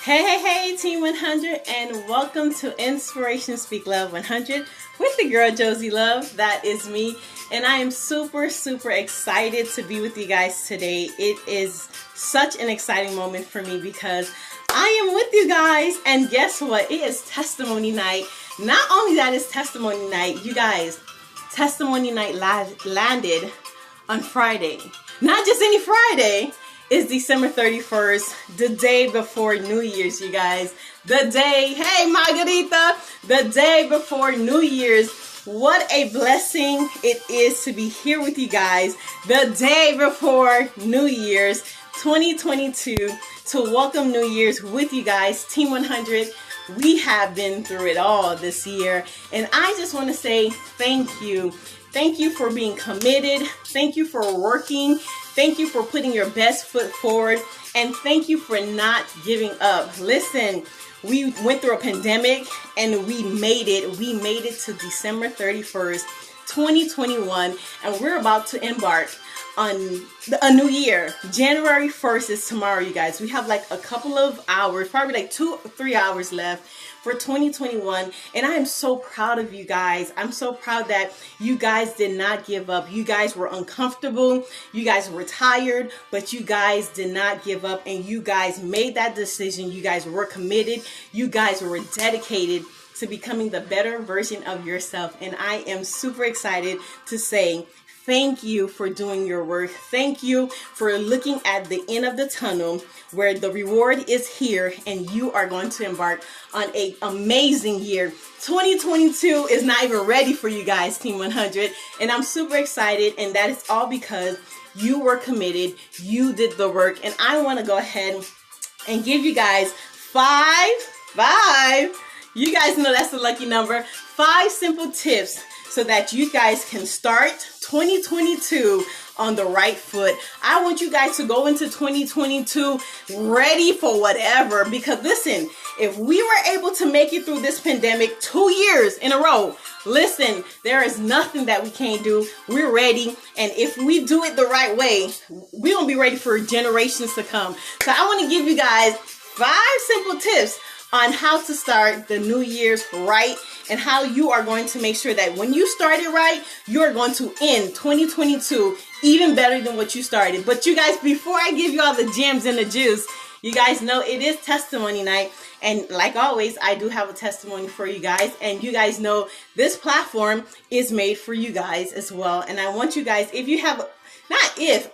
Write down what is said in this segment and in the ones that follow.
Hey, Team 100, and welcome to Inspiration Speak Love 100 with the girl Josie Love. That is me, and I am super excited to be with you guys today. It is such an exciting moment for me because I am with you guys, and guess what? It is testimony night. Not only that, it's testimony night, you guys. Testimony night landed on Friday. Not just any Friday. It's December 31st, the day before New Year's, you guys. The day, hey Margarita, the day before New Year's. What a blessing it is to be here with you guys. The day before New Year's 2022, to welcome New Year's with you guys. Team 100, we have been through it all this year. And I just want to say thank you. Thank you for being committed. Thank you for working. Thank you for putting your best foot forward. And thank you for not giving up. Listen, we went through a pandemic and we made it. We made it to December 31st, 2021. And we're about to embark on a new year. January 1st is tomorrow, you guys. We have like a couple of hours, probably like 2 or 3 hours left for 2021, and I am so proud of you guys. I'm so proud that you guys did not give up. You guys were uncomfortable, you guys were tired, but you guys did not give up, and you guys made that decision. You guys were committed. You guys were dedicated to becoming the better version of yourself, and I am super excited to say thank you for doing your work. Thank you for looking at the end of the tunnel where the reward is here and you are going to embark on an amazing year. 2022 is not even ready for you guys, Team 100. And I'm super excited, and that is all because you were committed. You did the work. And I want to go ahead and give you guys five. You guys know that's the lucky number. 5 simple tips so that you guys can start 2022 on the right foot. I want you guys to go into 2022 ready for whatever, because listen, if we were able to make it through this pandemic 2 years in a row, listen, there is nothing that we can't do. We're ready, and if we do it the right way, we're gonna be ready for generations to come. So I want to give you guys 5 simple tips on how to start the New Year's right, and how you are going to make sure that when you started right, you're going to end 2022 even better than what you started. But you guys, before I give you all the gems and the juice, you guys know it is testimony night. And like always, I do have a testimony for you guys. And you guys know this platform is made for you guys as well. And I want you guys,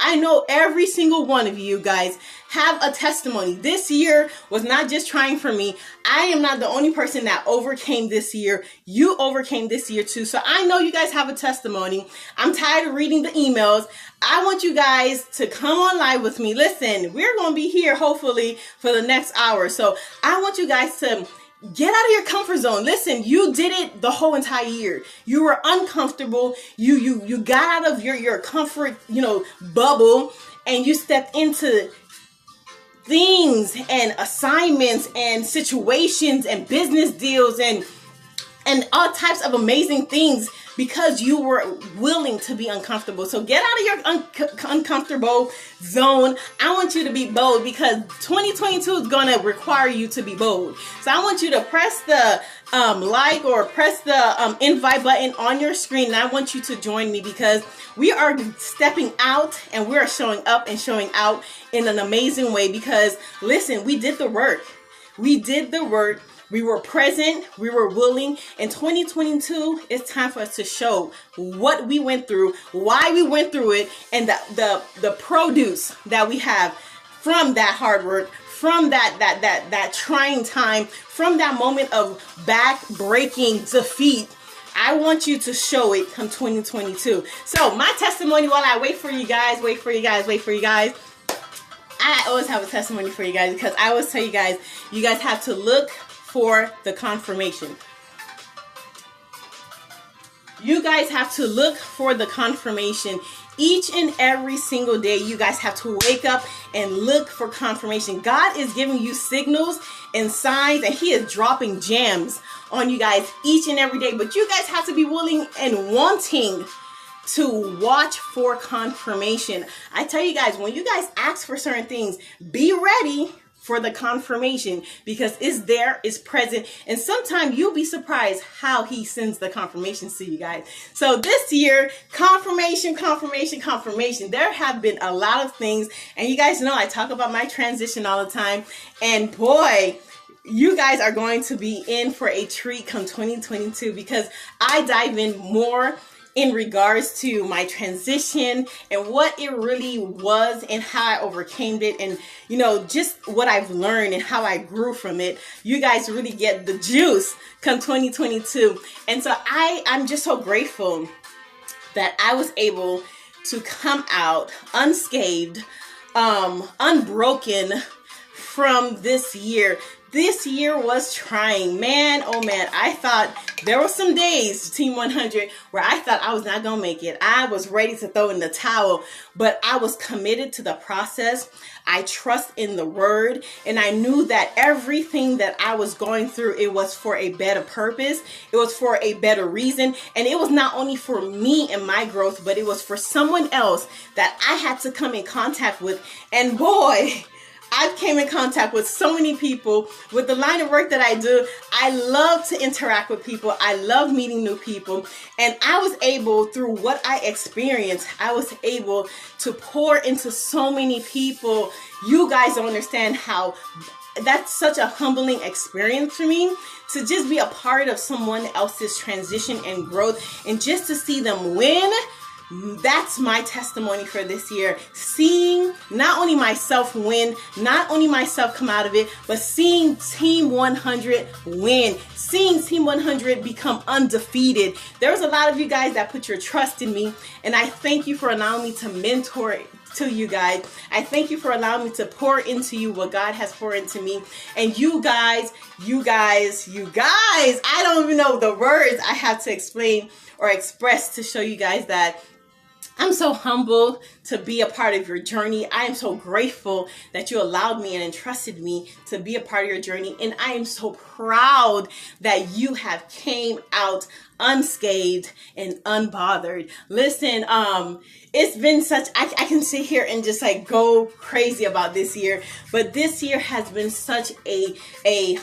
I know every single one of you guys have a testimony. This year was not just trying for me. I am not the only person that overcame this year. You overcame this year too. So I know you guys have a testimony. I'm tired of reading the emails. I want you guys to come on live with me. Listen, we're going to be here hopefully for the next hour. So I want you guys to get out of your comfort zone. Listen, you did it the whole entire year. You were uncomfortable. You got out of your comfort, bubble, and you stepped into things and assignments and situations and business deals and all types of amazing things because you were willing to be uncomfortable. So get out of your uncomfortable zone. I want you to be bold because 2022 is going to require you to be bold. So I want you to press the like or press the invite button on your screen. And I want you to join me because we are stepping out and we are showing up and showing out in an amazing way because listen, we did the work. We did the work. We were present, we were willing. In 2022, it's time for us to show what we went through, why we went through it, and the produce that we have from that hard work, from that trying time, from that moment of back-breaking defeat. I want you to show it come 2022. So my testimony while I wait for you guys. I always have a testimony for you guys because I always tell you guys have to look for the confirmation. You guys have to look for the confirmation. Each and every single day, you guys have to wake up and look for confirmation. God is giving you signals and signs, and He is dropping gems on you guys each and every day. But you guys have to be willing and wanting to watch for confirmation. I tell you guys, when you guys ask for certain things, be ready for the confirmation, because it's there, it's present, and sometimes you'll be surprised how he sends the confirmations to you guys. So this year, confirmation. There have been a lot of things, and you guys know I talk about my transition all the time, and boy, you guys are going to be in for a treat come 2022, because I dive in more in regards to my transition and what it really was and how I overcame it, and just what I've learned and how I grew from it. You guys really get the juice come 2022. And so I'm just so grateful that I was able to come out unscathed, unbroken from this year. This year was trying, man. Oh man, I thought there were some days, Team 100, where I thought I was not gonna make it. I was ready to throw in the towel, but I was committed to the process. I trust in the word, and I knew that everything that I was going through, it was for a better purpose. It was for a better reason, and it was not only for me and my growth, but it was for someone else that I had to come in contact with. And boy, I came in contact with so many people. With the line of work that I do, I love to interact with people. I love meeting new people. And I was able, through what I experienced, I was able to pour into so many people. You guys don't understand how that's such a humbling experience for me, to just be a part of someone else's transition and growth, and just to see them win. That's my testimony for this year. Seeing not only myself win, not only myself come out of it, but seeing Team 100 win, seeing Team 100 become undefeated. There's a lot of you guys that put your trust in me, and I thank you for allowing me to mentor to you guys. I thank you for allowing me to pour into you what God has poured into me. And you guys, I don't even know the words I have to explain or express to show you guys that I'm so humbled to be a part of your journey. I am so grateful that you allowed me and entrusted me to be a part of your journey. And I am so proud that you have came out unscathed and unbothered. Listen, it's been such, I can sit here and just like go crazy about this year, but this year has been such a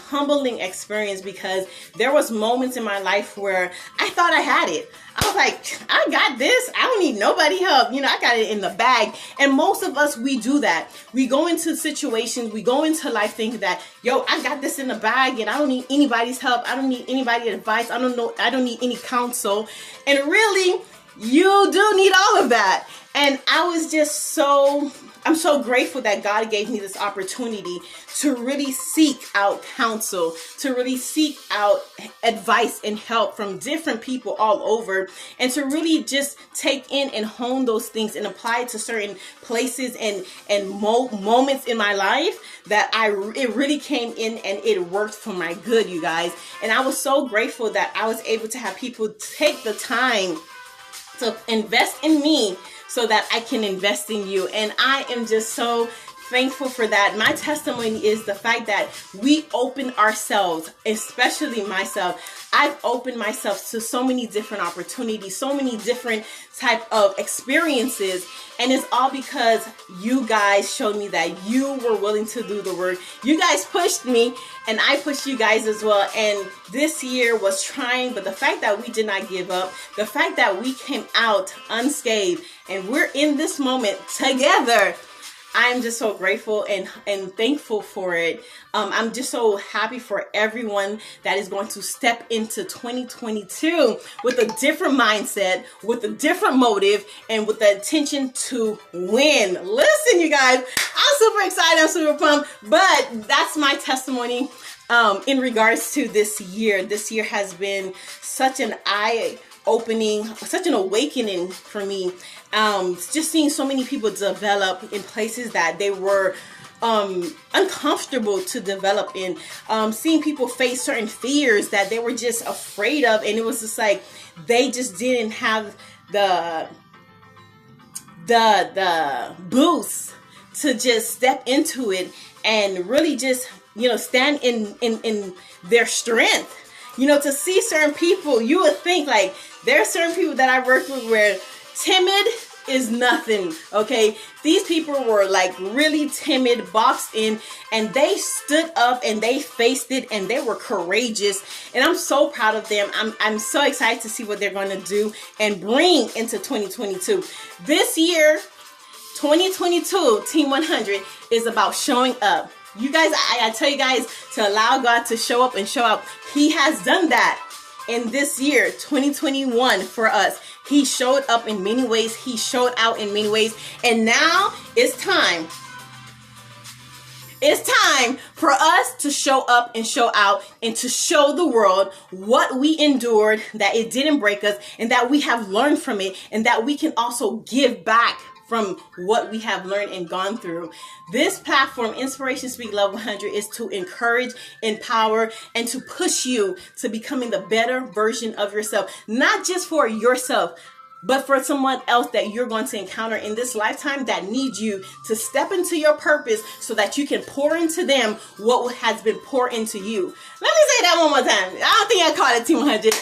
humbling experience, because there was moments in my life where I thought I had it. I was like, I got this. I don't need nobody help. I got it in the bag. And most of us, we do that. We go into situations, we go into life thinking that, I got this in the bag and I don't need anybody's help. I don't need anybody's advice. I don't need any counsel. And really, you do need all of that. And I was just I'm so grateful that God gave me this opportunity to really seek out counsel, to really seek out advice and help from different people all over, and to really just take in and hone those things and apply it to certain places and moments in my life that it really came in and it worked for my good, you guys. And I was so grateful that I was able to have people take the time to invest in me so that I can invest in you. And I am just so thankful for that. My testimony is the fact that we open ourselves, especially myself. I've opened myself to so many different opportunities, so many different type of experiences. And it's all because you guys showed me that you were willing to do the work. You guys pushed me and I pushed you guys as well. And this year was trying, but the fact that we did not give up, the fact that we came out unscathed and we're in this moment together, I'm just so grateful and thankful for it. I'm just so happy for everyone that is going to step into 2022 with a different mindset, with a different motive, and with the intention to win. Listen, you guys, I'm super excited. I'm super pumped. But that's my testimony in regards to this year. This year has been such an eye-opening, such an awakening for me. Just seeing so many people develop in places that they were uncomfortable to develop in, seeing people face certain fears that they were just afraid of, and it was just like they just didn't have the boost to just step into it and really just stand in their strength. To see certain people, you would think like there are certain people that I work with where timid, is nothing, okay? These people were like really timid, boxed in, and they stood up and they faced it, and they were courageous. And I'm so proud of them. I'm so excited to see what they're going to do and bring into 2022. This year, 2022, Team 100 is about showing up. You guys, I tell you guys to allow God to show up and show out. He has done that in this year, 2021, for us. He showed up in many ways. He showed out in many ways. And now it's time. It's time for us to show up and show out and to show the world what we endured, that it didn't break us, and that we have learned from it, and that we can also give back from what we have learned and gone through. This platform, Inspiration Speak Love 100, is to encourage, empower, and to push you to becoming the better version of yourself. Not just for yourself, but for someone else that you're going to encounter in this lifetime that needs you to step into your purpose so that you can pour into them what has been poured into you. Let me say that one more time. I don't think I called it Team 100.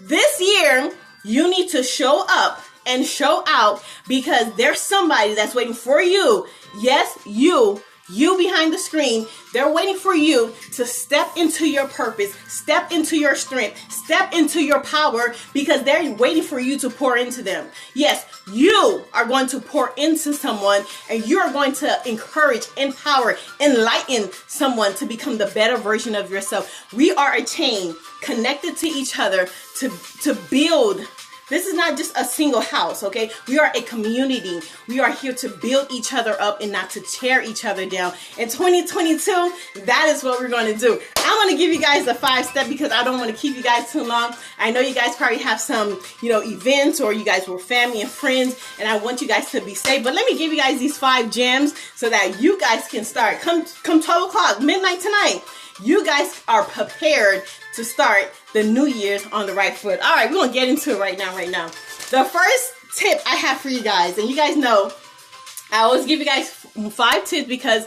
This year, you need to show up and show out, because there's somebody that's waiting for you. Yes, you behind the screen. They're waiting for you to step into your purpose, step into your strength, step into your power, because they're waiting for you to pour into them. Yes, you are going to pour into someone, and you're going to encourage, empower, enlighten someone to become the better version of yourself. We are a chain connected to each other to build. This is not just a single house, okay? We are a community. We are here to build each other up and not to tear each other down. In 2022, that is what we're going to do. I want to give you guys a 5-step because I don't want to keep you guys too long. I know you guys probably have some, events, or you guys were family and friends, and I want you guys to be safe. But let me give you guys these 5 gems so that you guys can start. Come 12 o'clock, midnight tonight. You guys are prepared to start the New Year's on the right foot. All right, we're going to get into it right now. The first tip I have for you guys, and you guys know, I always give you guys 5 tips because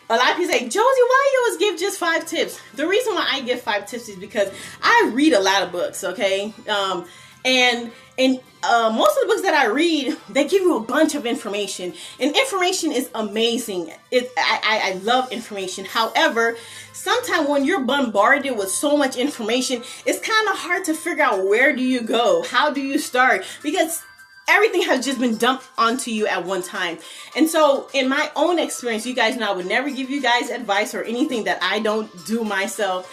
a lot of people say, Josie, why you always give just 5 tips? The reason why I give 5 tips is because I read a lot of books, okay? And most of the books that I read, they give you a bunch of information, and information is amazing. I love information. However, sometimes when you're bombarded with so much information, it's kind of hard to figure out where do you go, how do you start, because everything has just been dumped onto you at one time. And so in my own experience, you guys know I would never give you guys advice or anything that I don't do myself.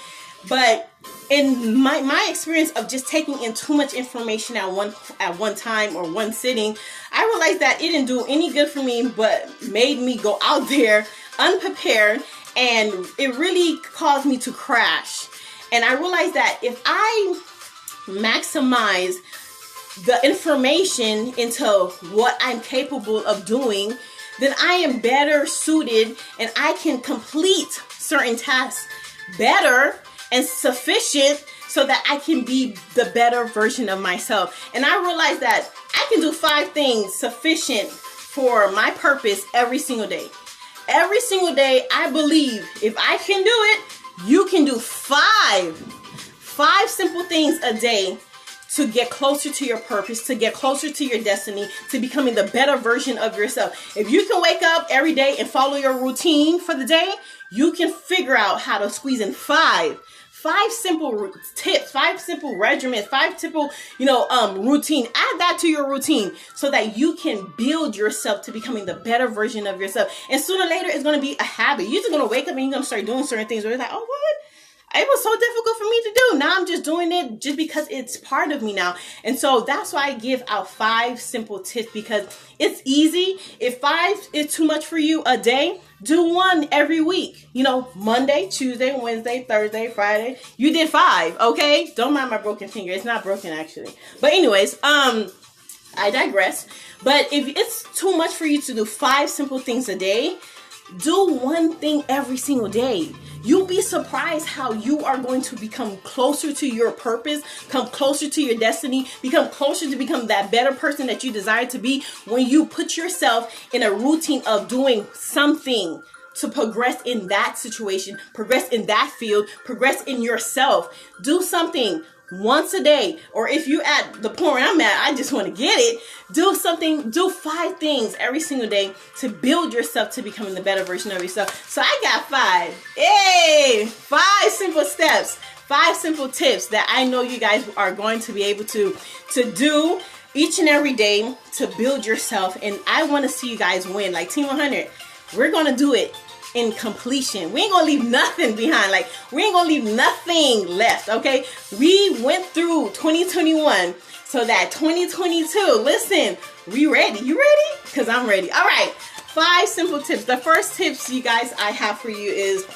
But in my experience of just taking in too much information at one time or one sitting, I realized that it didn't do any good for me, but made me go out there unprepared, and it really caused me to crash. And I realized that if I maximize the information into what I'm capable of doing, then I am better suited and I can complete certain tasks better and sufficient so that I can be the better version of myself. And I realized that I can do 5 things sufficient for my purpose every single day. Every single day, I believe if I can do it, you can do 5 simple things a day to get closer to your purpose, to get closer to your destiny, to becoming the better version of yourself. If you can wake up every day and follow your routine for the day, you can figure out how to squeeze in 5 simple tips, 5 simple regimens, 5 simple, routine. Add that to your routine so that you can build yourself to becoming the better version of yourself. And sooner or later, it's going to be a habit. You're just going to wake up and you're going to start doing certain things where it's like, oh, what? It was so difficult for me to do. Now I'm just doing it just because it's part of me now. And so that's why I give out 5 simple tips, because it's easy. If 5 is too much for you a day, do 1 every week. Monday, Tuesday, Wednesday, Thursday, Friday. You did 5, okay? Don't mind my broken finger. It's not broken, actually. But anyways, I digress. But if it's too much for you to do 5 simple things a day, do 1 thing every single day. You'll be surprised how you are going to become closer to your purpose, come closer to your destiny, become closer to become that better person that you desire to be when you put yourself in a routine of doing something to progress in that situation, progress in that field, progress in yourself. Do something. once a day. Or if you at the point where I'm at, I just want to get it. Do 5 things every single day to build yourself to becoming the better version of yourself. So I got 5. Hey, 5 simple steps, 5 simple tips that I know you guys are going to be able to do each and every day to build yourself. And I want to see you guys win. Like Team 100, we're going to do it in completion. We ain't gonna leave nothing behind. Like, we ain't gonna leave nothing left, okay? We went through 2021 so that 2022, listen, we ready? You ready? Because I'm ready. All right, 5 simple tips. The first tips, you guys, I have for you is,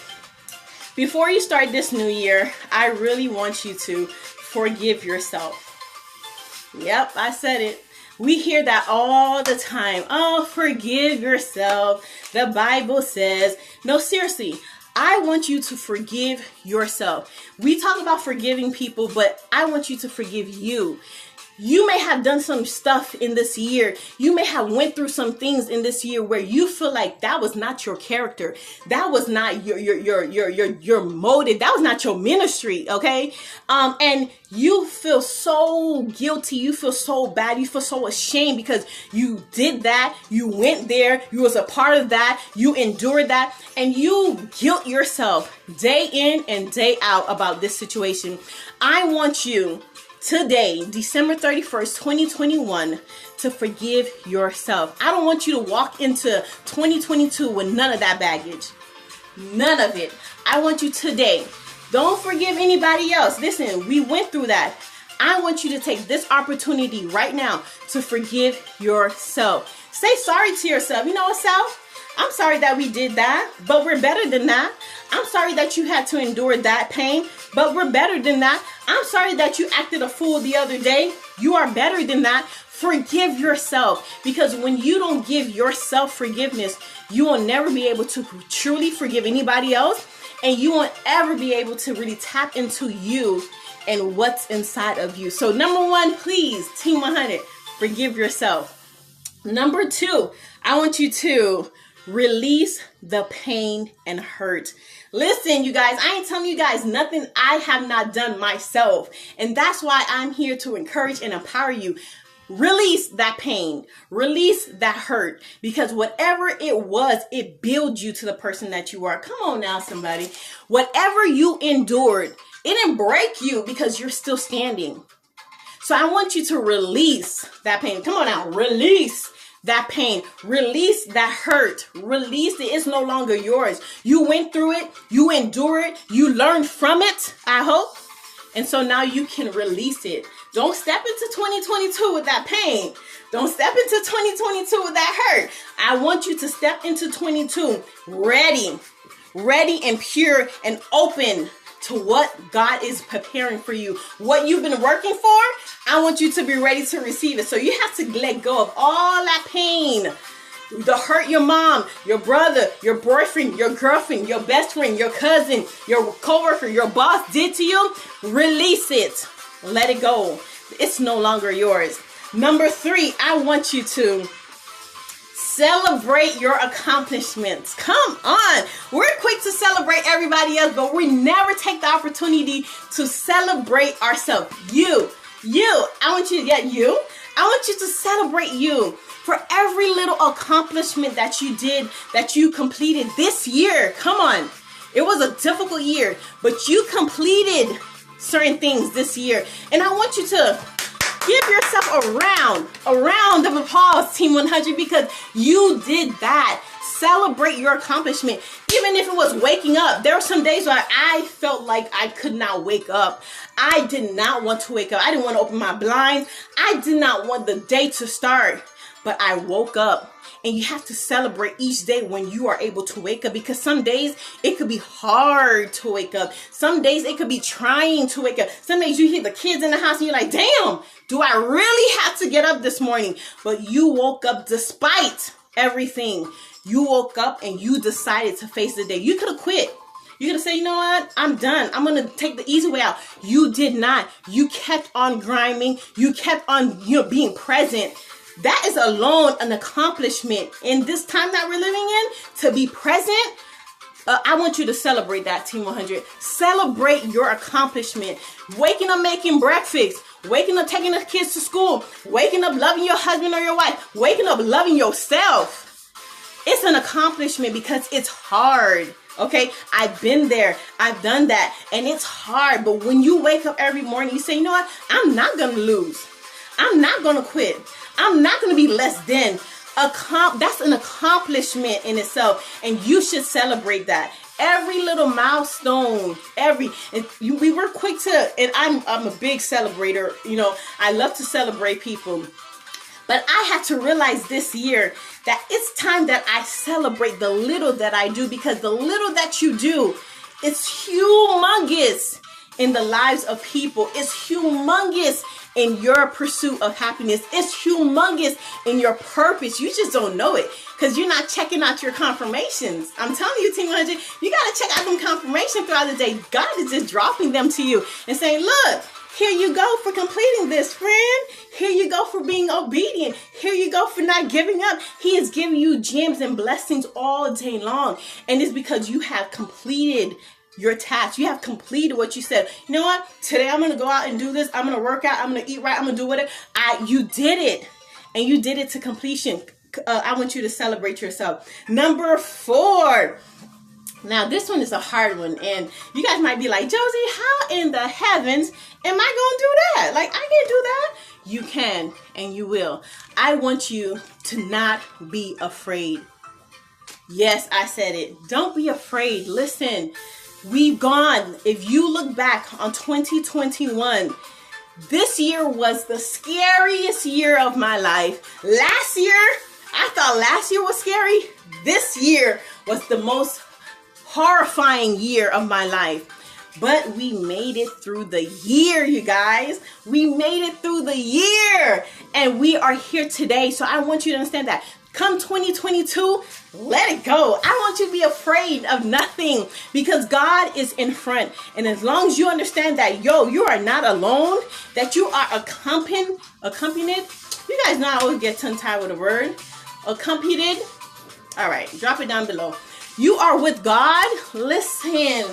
before you start this new year, I really want you to forgive yourself. Yep, I said it. We hear that all the time. Oh, forgive yourself. The Bible says. No, seriously, I want you to forgive yourself. We talk about forgiving people, but I want you to forgive you. You may have done some stuff in this year. You may have went through some things in this year where you feel like that was not your character. That was not your motive. That was not your ministry, okay? And you feel so guilty. You feel so bad. You feel so ashamed because you did that. You went there. You was a part of that. You endured that. And you guilt yourself day in and day out about this situation. I want you today, December 31st, 2021, to forgive yourself. I don't want you to walk into 2022 with none of that baggage. None of it. I want you today. Don't forgive anybody else. Listen, we went through that. I want you to take this opportunity right now to forgive yourself. Say sorry to yourself. You know what, self? I'm sorry that we did that, but we're better than that. I'm sorry that you had to endure that pain, but we're better than that. I'm sorry that you acted a fool the other day. You are better than that. Forgive yourself, because when you don't give yourself forgiveness, you will never be able to truly forgive anybody else, and you won't ever be able to really tap into you and what's inside of you. So number 1, please, Team 100, forgive yourself. Number 2, I want you to release the pain and hurt. Listen, you guys, I ain't telling you guys nothing I have not done myself. And that's why I'm here to encourage and empower you. Release that pain. Release that hurt. Because whatever it was, it builds you to the person that you are. Come on now, somebody. Whatever you endured, it didn't break you because you're still standing. So I want you to release that pain. Come on now, release that pain, release that hurt, release it. It's no longer yours. You went through it, you endured it, you learned from it, I hope. And so now you can release it. Don't step into 2022 with that pain. Don't step into 2022 with that hurt. I want you to step into 22 ready and pure and open to what God is preparing for you. What you've been working for, I want you to be ready to receive it. So you have to let go of all that pain. The hurt your mom, your brother, your boyfriend, your girlfriend, your best friend, your cousin, your coworker, your boss did to you. Release it. Let it go. It's no longer yours. Number 3, I want you to celebrate your accomplishments. Come on. We're quick to celebrate everybody else, but we never take the opportunity to celebrate ourselves. I want you to celebrate you for every little accomplishment that you did, that you completed this year. Come on. It was a difficult year, but you completed certain things this year. And I want you to give yourself a round of applause, Team 100, because you did that. Celebrate your accomplishment. Even if it was waking up. There were some days where I felt like I could not wake up. I did not want to wake up. I didn't want to open my blinds. I did not want the day to start. But I woke up. And you have to celebrate each day when you are able to wake up, because some days it could be hard to wake up. Some days it could be trying to wake up. Some days you hear the kids in the house and you're like, damn, do I really have to get up this morning? But you woke up despite everything. You woke up and you decided to face the day. You could have quit. You could have said, you know what? I'm done. I'm going to take the easy way out. You did not. You kept on grinding. You kept on, being present. That is alone an accomplishment in this time that we're living in. To be present, I want you to celebrate that, Team 100. Celebrate your accomplishment. Waking up, making breakfast. Waking up, taking the kids to school. Waking up, loving your husband or your wife. Waking up, loving yourself. It's an accomplishment because it's hard. Okay, I've been there. I've done that. And it's hard. But when you wake up every morning, you say, you know what? I'm not going to lose. I'm not going to quit. I'm not going to be less than. That's an accomplishment in itself. And you should celebrate that. Every little milestone, we were quick to, and I'm a big celebrator. You know, I love to celebrate people. But I had to realize this year that it's time that I celebrate the little that I do, because the little that you do is humongous in the lives of people. It's humongous in your pursuit of happiness. It's humongous in your purpose. You just don't know it because you're not checking out your confirmations. I'm telling you, Team 100, you got to check out them confirmations throughout the day. God is just dropping them to you and saying, look, here you go for completing this, friend. Here you go for being obedient. Here you go for not giving up. He is giving you gems and blessings all day long. And it's because you have completed your task. You have completed what you said. You know what? Today I'm going to go out and do this. I'm going to work out. I'm going to eat right. I'm going to do whatever. You did it. And you did it to completion. I want you to celebrate yourself. Number 4. Now, this one is a hard one, and you guys might be like, Josie, how in the heavens am I going to do that? Like, I can't do that. You can, and you will. I want you to not be afraid. Yes, I said it. Don't be afraid. Listen, we've gone. If you look back on 2021, this year was the scariest year of my life. Last year, I thought last year was scary. This year was the most horrifying year of my life. But we made it through the year, you guys. We made it through the year. And we are here today. So I want you to understand that. Come 2022, let it go. I want you to be afraid of nothing because God is in front. And as long as you understand that, you are not alone, that you are accompanied. You guys know I always get tongue-tied with a word. Accompanied. All right, drop it down below. You are with God. Listen,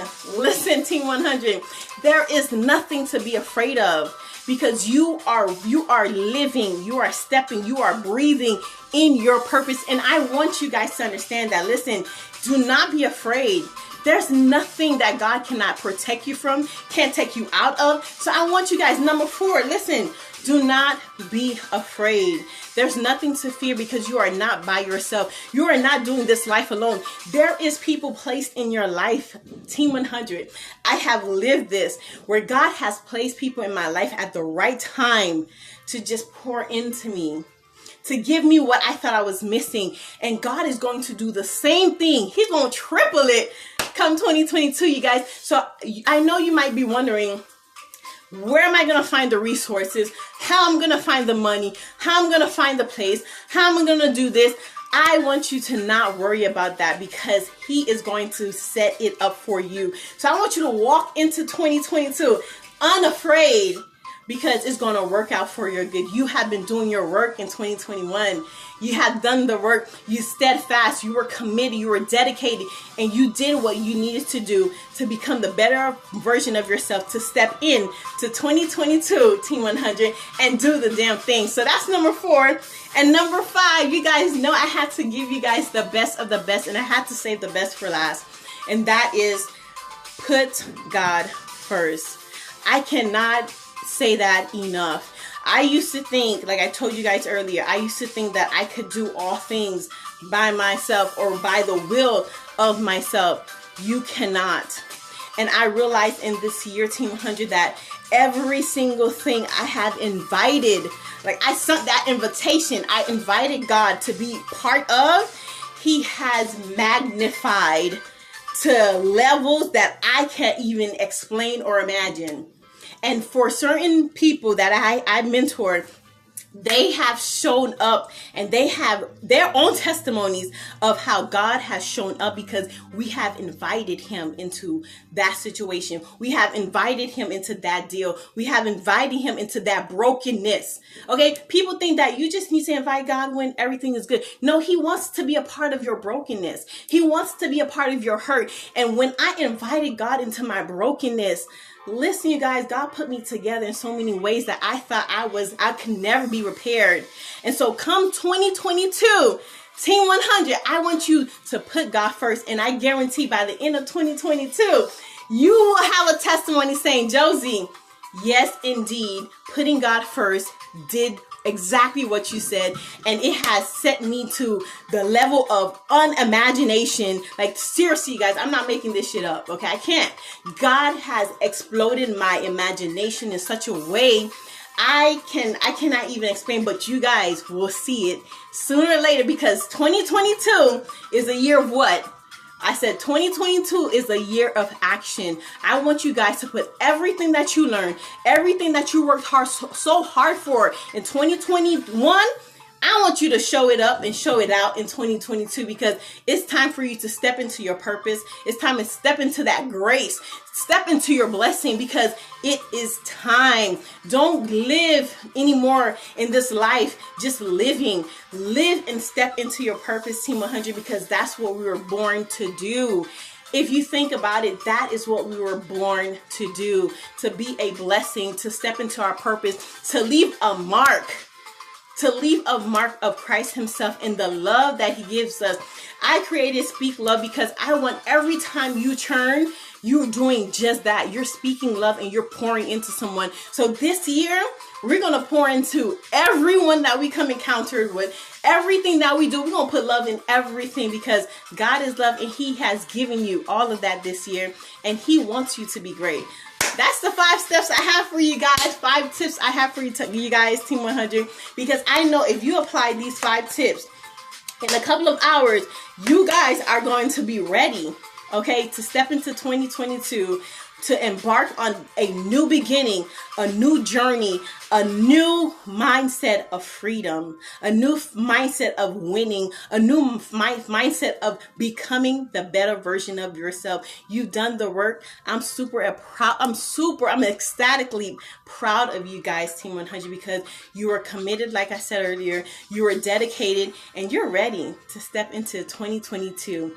Team 100. There is nothing to be afraid of because you are living, you are stepping, you are breathing in your purpose. And I want you guys to understand that. Listen, do not be afraid. There's nothing that God cannot protect you from, can't take you out of. So I want you guys, number 4, listen, do not be afraid. There's nothing to fear because you are not by yourself. You are not doing this life alone. There is people placed in your life, Team 100. I have lived this where God has placed people in my life at the right time to just pour into me, to give me what I thought I was missing. And God is going to do the same thing. He's going to triple it come 2022, you guys. So I know you might be wondering, where am I going to find the resources? How I'm going to find the money? How I'm going to find the place? How am I going to do this? I want you to not worry about that because He is going to set it up for you. So I want you to walk into 2022 unafraid because it's going to work out for your good. You have been doing your work in 2021. You have done the work. You steadfast. You were committed. You were dedicated. And you did what you needed to do to become the better version of yourself, to step in to 2022, Team 100, and do the damn thing. So that's number 4. And number 5, you guys know I had to give you guys the best of the best. And I had to save the best for last. And that is put God first. I cannot say that enough. I used to think, like I told you guys earlier, I used to think that I could do all things by myself or by the will of myself. You cannot. And I realized in this year, Team 100, that every single thing I have invited, like I sent that invitation, I invited God to be part of, He has magnified to levels that I can't even explain or imagine. And for certain people that I mentored, They have shown up and they have their own testimonies of how God has shown up because we have invited him into that situation. We have invited him into that deal. We have invited him into that brokenness. Okay. People think that you just need to invite God when everything is good. No, he wants to be a part of your brokenness. He wants to be a part of your hurt. And when I invited God into my brokenness, listen, you guys, God put me together in so many ways that I thought I could never be repaired. And so come 2022, Team 100, I want you to put God first. And I guarantee by the end of 2022, you will have a testimony saying, Josie, yes, indeed, putting God first did exactly what you said, and it has set me to the level of unimagination. Like, seriously, you guys, I'm not making this shit up, okay? I can't. God has exploded my imagination in such a way I cannot even explain, but you guys will see it sooner or later, because 2022 is a year of what? I said 2022 is a year of action. I want you guys to put everything that you learned, everything that you worked so hard for in 2021, I want you to show it up and show it out in 2022, because it's time for you to step into your purpose. It's time to step into that grace. Step into your blessing, because it is time. Don't live anymore in this life just living. Live and step into your purpose, Team 100, because that's what we were born to do. If you think about it, that is what we were born to do, to be a blessing, to step into our purpose, to leave a mark. To leave a mark of Christ himself and the love that he gives us. I created Speak Love because I want every time you turn, you're doing just that. You're speaking love and you're pouring into someone. So this year, we're going to pour into everyone that we come encountered with. Everything that we do, we're going to put love in everything, because God is love and he has given you all of that this year, and he wants you to be great. That's the 5 steps I have for you guys. 5 tips I have for you guys, Team 100. Because I know if you apply these 5 tips in a couple of hours, you guys are going to be ready, okay, to step into 2022, to embark on a new beginning, a new journey, a new mindset of freedom, a new mindset of winning, a new mindset of becoming the better version of yourself. You've done the work. I'm ecstatically proud of you guys, Team 100, because you are committed, like I said earlier, you are dedicated, and you're ready to step into 2022.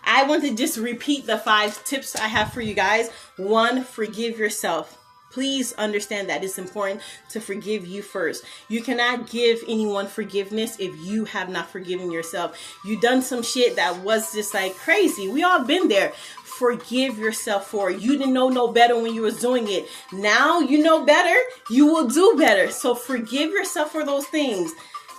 I want to just repeat the 5 tips I have for you guys. 1, forgive yourself. Please understand that it's important to forgive you first. You cannot give anyone forgiveness if you have not forgiven yourself. You done some shit that was just like crazy. We all been there. Forgive yourself for it. You didn't know no better when you was doing it. Now you know better. You will do better. So forgive yourself for those things.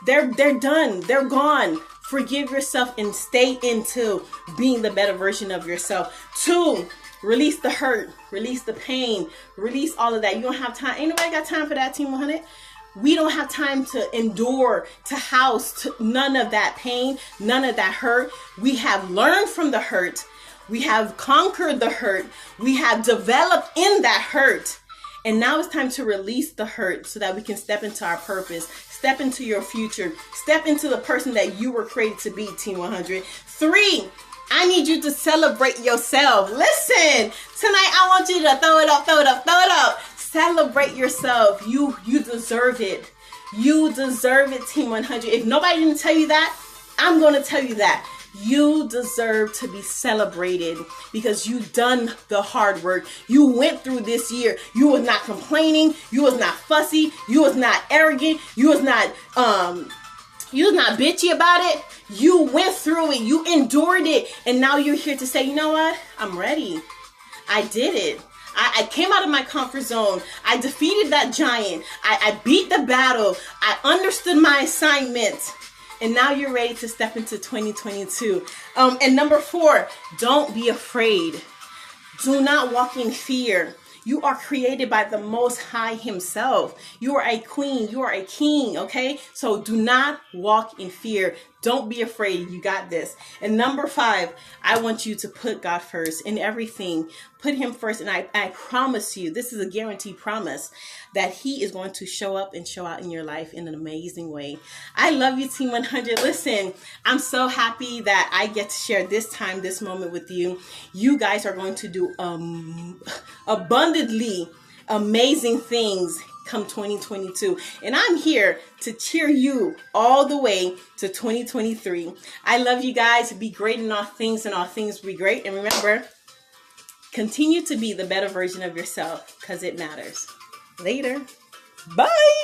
They're done. They're gone. Forgive yourself and stay into being the better version of yourself. 2, release the hurt, release the pain, release all of that. You don't have time. Ain't nobody got time for that, Team 100. We don't have time to endure, to house none of that pain, none of that hurt. We have learned from the hurt. We have conquered the hurt. We have developed in that hurt. And now it's time to release the hurt so that we can step into our purpose, step into your future, step into the person that you were created to be, Team 100. 3, I need you to celebrate yourself. Listen, tonight I want you to throw it up, throw it up, throw it up. Celebrate yourself. You deserve it. You deserve it, Team 100. If nobody didn't tell you that, I'm going to tell you that. You deserve to be celebrated because you've done the hard work. You went through this year. You was not complaining. You was not fussy. You was not arrogant. You was not bitchy about it. You went through it. You endured it. And now you're here to say, you know what? I'm ready. I did it. I came out of my comfort zone. I defeated that giant. I beat the battle. I understood my assignment. And now you're ready to step into 2022. And number 4, don't be afraid. Do not walk in fear. You are created by the Most High himself. You are a queen. You are a king, okay? So do not walk in fear. Don't be afraid. You got this. And number 5, I want you to put God first in everything. Put him first. And I promise you, this is a guaranteed promise, that he is going to show up and show out in your life in an amazing way. I love you, Team 100. Listen, I'm so happy that I get to share this time, this moment with you. You guys are going to do abundantly amazing things come 2022, and I'm here to cheer you all the way to 2023. I love you guys. Be great in all things, and all things be great. And remember, continue to be the better version of yourself, because it matters. Later. Bye.